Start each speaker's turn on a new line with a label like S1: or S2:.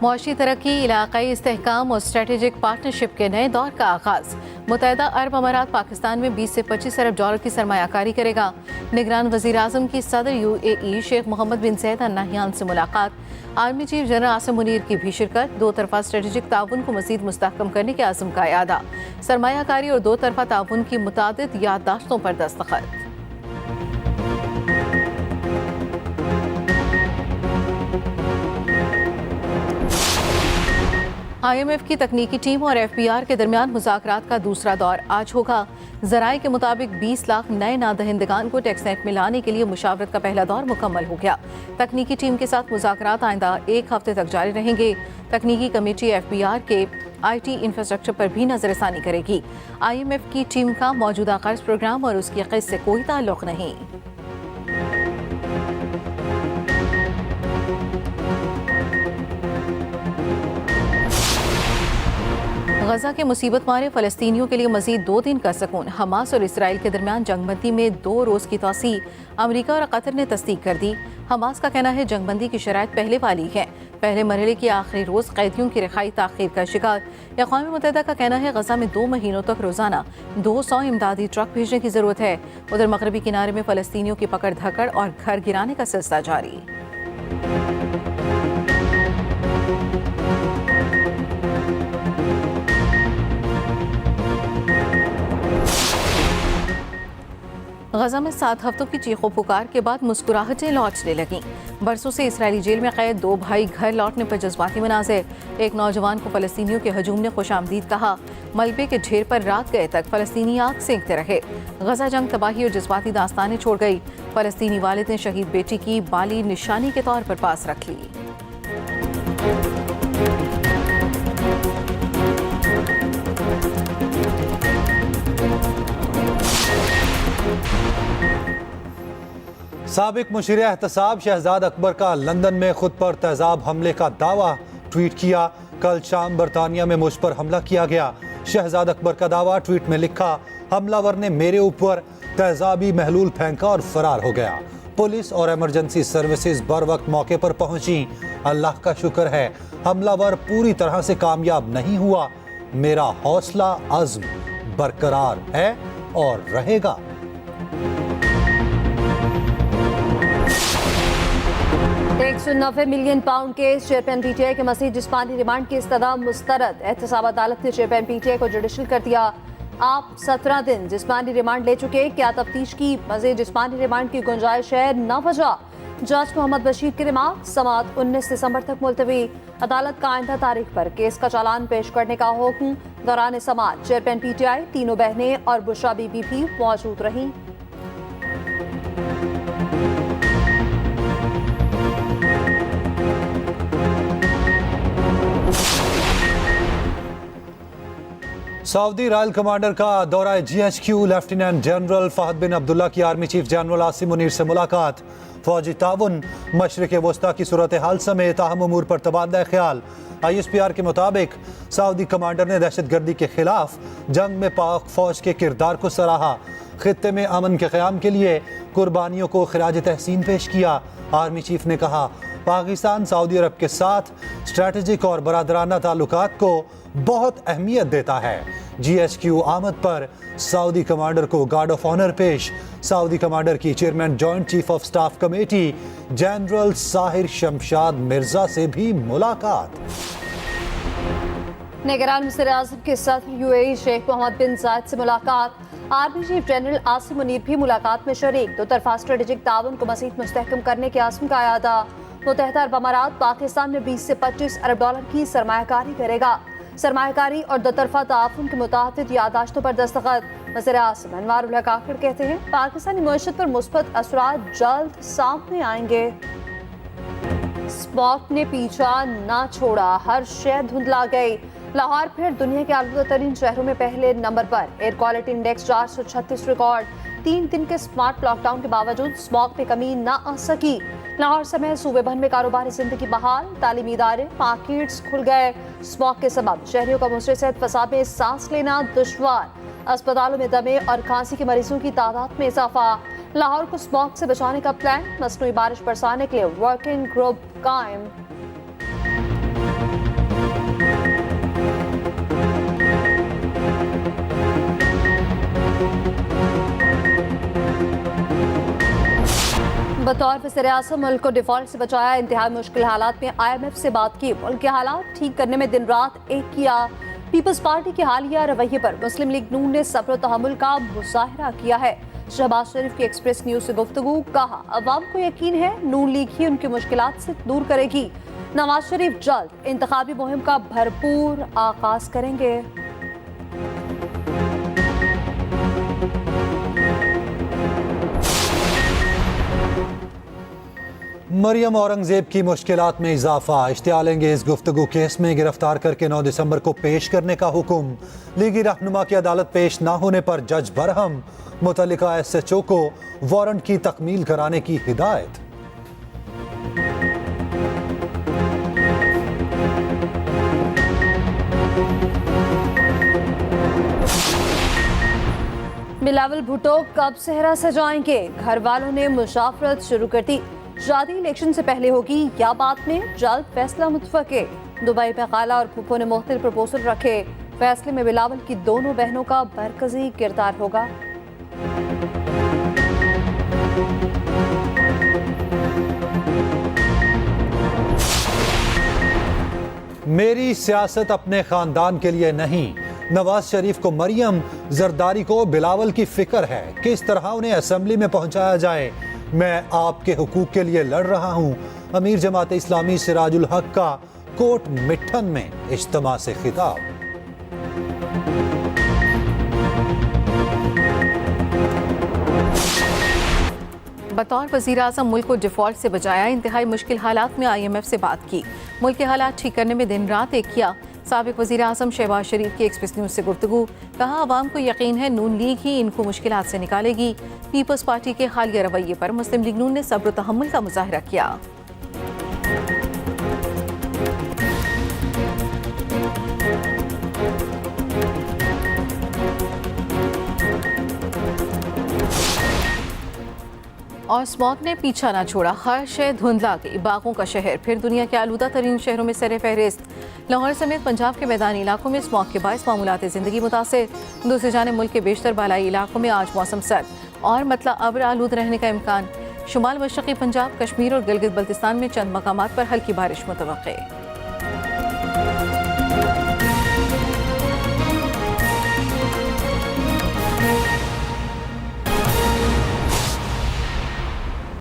S1: मुआशी तरक्की, इलाकाई इस्तेहकाम और स्ट्रेटेजिक पार्टनरशिप के नए दौर का आगाज़। मुत्तहदा अरब अमारात पाकिस्तान में 20 से 25 अरब डॉलर की सरमायाकारी करेगा। निगरान वज़ीर आज़म की सदर UAE शेख मोहम्मद बिन ज़ायद अल नहयान से मुलाकात। Army chief general Asim Munir की भी शिरकत। दो तरफा स्ट्रेटेजिक ताउन को मज़ीद मुस्तहकम करने के आज़म का इरादा। सरमायाकारी और दो तरफा ताउन की मुतादिद याददाश्तों पर दस्तखत। IMF की तकनीकी टीम और FBR के दरमियान मुज़ाकरात का दूसरा दौर आज होगा। ज़राए के मुताबिक 20 लाख नए नादहिंदगान को टैक्सनेट में लाने के लिए मुशावरत का पहला दौर मुकम्मल हो गया। तकनीकी टीम के साथ मुज़ाकरात आइंदा एक हफ्ते तक जारी रहेंगे। तकनीकी कमेटी FBR के IT इंफ्रास्ट्रक्चर पर भी नजरसानी करेगी। IMF की टीम का मौजूदा कर्ज प्रोग्राम और उसकी क़िस्त से कोई ताल्लुक नहीं। गजा के मुसीबत मारे फ़लस्तीनियों के लिए मजीद 2 दिन का सुकून। हमास और इसराइल के दरमियान जंगबंदी में 2 रोज़ की तोसी अमरीका और कतर ने तस्दीक कर दी। हमास का कहना है जंगबंदी की शराइत पहले वाली है। पहले मरहले के आखिरी रोज़ कैदियों की रिहाई ताख़ीर का शिकार। अक़वाम मुत्तहिदा का कहना है गजा में 2 महीनों तक रोज़ाना 200 इमदादी ट्रक भेजने की ज़रूरत है। उधर मगरबी किनारे में फ़लस्तीनियों की पकड़ धकड़ और घर गिराने का सिलसिला जारी। गजा में 7 हफ्तों की चीखों पुकार के बाद मुस्कुराहटें लौटने लगीं। बरसों से इसराइली जेल में कैद 2 भाई घर लौटने पर जज्बाती मनाज़िर। एक नौजवान को फ़लस्तीनियों के हजूम ने खुशामदीद कहा। मलबे के ढेर पर रात गए तक फ़लस्तीनी आग सेंकते रहे। गजा जंग तबाही और जज्बाती दास्तानें छोड़ गई। फ़लस्तीनी वालिद ने शहीद बेटी की बाली निशानी के तौर पर पास रख ली।
S2: साबिक मुशीर एहतसाब शहजाद अकबर का लंदन में खुद पर तेजाब हमले का दावा ट्वीट किया। कल शाम बरतानिया में मुझ पर हमला किया गया। शहजाद अकबर का दावा, ट्वीट में लिखा, हमलावर ने मेरे ऊपर तेजाबी महलूल फेंका और फरार हो गया। पुलिस और इमरजेंसी सर्विसेज बर वक्त मौके पर पहुंची। अल्लाह का शुक्र है हमलावर पूरी तरह से कामयाब नहीं हुआ। मेरा हौसला अज़्म बरकरार है और रहेगा।
S3: 190 मिलियन पाउंड के चेयरमैन PTI के मज़ीद जिस्मानी रिमांड की इस्तदा मुस्तरद। एहतसाब अदालत ने चेयरमैन PTI को जुडिशल कर दिया। आप 17 दिन जिस्मानी रिमांड ले चुके, क्या तफ्तीश की मज़ीद जिस्मानी रिमांड की गुंजाइश है? न वजह। जज मोहम्मद बशीर की रिमांड समाअत 19 दिसंबर तक मुलतवी। अदालत का आइंदा तारीख पर केस का चालान पेश करने का हुक्म। दौरान समाअत चेयरमैन PTI, तीनों बहनें और बुशरा बीबी भी मौजूद रहीं।
S2: सऊदी रॉयल कमांडर का दौरा GHQ। लेफ्टिनेंट जनरल फहद बिन अब्दुल्ला की army chief general Asim Munir से मुलाकात। फौजी ताउन, मशरिक़ वस्ता की सूरत हाल समेत अहम उमूर पर तबादला ख्याल। ISPR के मुताबिक सऊदी कमांडर ने दहशत गर्दी के खिलाफ जंग में पाक फौज के किरदार को सराहा। खित्ते में अमन के क़याम के लिए कुर्बानियों को खिराज तहसीन पेश किया। आर्मी चीफ ने कहा, पाकिस्तान सऊदी अरब के साथ स्ट्रेटेजिक और बरादराना ताल्लुकात को बहुत अहमियत देता है। GHQ आमद पर सऊदी कमांडर को गार्ड ऑफ ऑनर पेश। सऊदी कमांडर की chairman joint chief of staff committee general Sahir Shamshad Mirza से भी मुलाकात।
S3: निगरान वज़ीर आज़म के सदर UAE शेख मोहम्मद बिन ज़ायद से मुलाकात। Army chief general Asim Munir भी मुलाकात में शरीक। दो तरफा स्ट्रेटेजिक ताउन को मज़ीद मुस्तहकम करने के आज़म का इरादा। मुत्तहदा अरब अमारात पाकिस्तान में 20 से 25 अरब डॉलर की सरमायाकारी करेगा। सरमायाकारी और दो तरफा ताउन के मुताबिक यादाश्तों पर दस्तखत। वज़ीर आज़म अनवार उल हक आखिर कहते हैं, पाकिस्तानी मईशत पर मुस्बत असरात जल्द सामने आएंगे। स्मॉग ने पीछा ना छोड़ा, हर शय धुंधला गई। लाहौर फिर दुनिया के आलूदा तरीन शहरों में पहले नंबर पर। Air quality index 436 record. 3 दिन के स्मार्ट लॉकडाउन के बावजूद स्मॉग में कमी ना आ सकी। लाहौर समेत सूबे भर में कारोबारी जिंदगी बहाल। तालीमी इदारे, मार्केट्स खुल गए। स्मॉग के सबब शहरियों का मुसरे सेहत फसाद में सांस लेना दुश्वार। अस्पतालों में दमे और खांसी के मरीजों की तादाद में इजाफा। लाहौर को स्मॉग से बचाने का प्लान। मसनूई बारिश बरसाने के लिए वर्किंग ग्रुप कायम। बतौर वज़ीर-ए-आज़म मुल्क को डिफॉल्ट से बचाया। इंतहाई मुश्किल हालात में IMF से बात की। मुल्क के हालात ठीक करने में दिन रात एक किया। पीपल्स पार्टी के हालिया रवैये पर मुस्लिम लीग नून ने सब्र व तहम्मुल का मुजाहिरा किया है। शहबाज शरीफ की एक्सप्रेस न्यूज से गुफ्तगू, कहा अवाम को यकीन है नून लीग ही उनकी मुश्किलात से दूर करेगी। नवाज शरीफ जल्द इंतखाबी मुहिम का भरपूर आगाज करेंगे।
S2: मरियम औरंगजेब की मुश्किलात में इजाफा। इश्तियाल अंगेज गुफ्तगू केस में गिरफ्तार करके 9 दिसंबर को पेश करने का हुक्म। लीगी रहनुमा की अदालत पेश न होने पर जज बरहम। मुतल्लिका SHO को वारंट की तकमील कराने की हिदायत।
S3: बिलावल भुट्टो कब सेहरा सजाएंगे? घर वालों ने मुशाफरत शुरू कर दी। शादी इलेक्शन से पहले होगी या बाद में, जल्द फैसला मुतफके। दुबई में खाला और फूफो ने मुख्तलिफ प्रपोजल रखे। फैसले में बिलावल की दोनों बहनों का मरकजी किरदार होगा।
S2: मेरी सियासत अपने खानदान के लिए नहीं। नवाज शरीफ को मरियम, जरदारी को बिलावल की फिक्र है। किस तरह उन्हें असेंबली में पहुंचाया जाए। मैं आपके हुकूक के लिए लड़ रहा हूं। अमीर जमात इस्लामी सिराजुल हक का कोट मिट्ठन में इज्तिमा से खिताब।
S1: बतौर वज़ीर-ए-आज़म मुल्क को डिफॉल्ट से बचाया। इंतहाई मुश्किल हालात में IMF से बात की। मुल्क के हालात ठीक करने में दिन रात एक किया। साबिक वज़ीर-ए-आज़म शहबाज शरीफ की एक्सप्रेस न्यूज से गुफ्तगू, कहा अवाम को यकीन है नून लीग ही इनको मुश्किलात से निकालेगी। पीपल्स पार्टी के हालिया रवैये पर मुस्लिम लीग नून ने सब्र व तहम्मुल का मुजाहिरा किया। और स्मॉग ने पीछा ना छोड़ा। हर शय धुंधला गई। बागों का शहर फिर दुनिया के आलूदा तरीन शहरों में सर फहरिस्त। लाहौर समेत पंजाब के मैदानी इलाकों में स्मॉग के बायस मामूलात ज़िंदगी मुतासिर। दूसरी जानिब मुल्क के बेशतर बालाई इलाकों में आज मौसम सर्द और मतलब अब्र आलूद रहने का इम्कान। शुमाल मशरक़ी पंजाब, कश्मीर और गिलगित बल्तिस्तान में चंद मकामात पर हल्की बारिश मुतवक्के।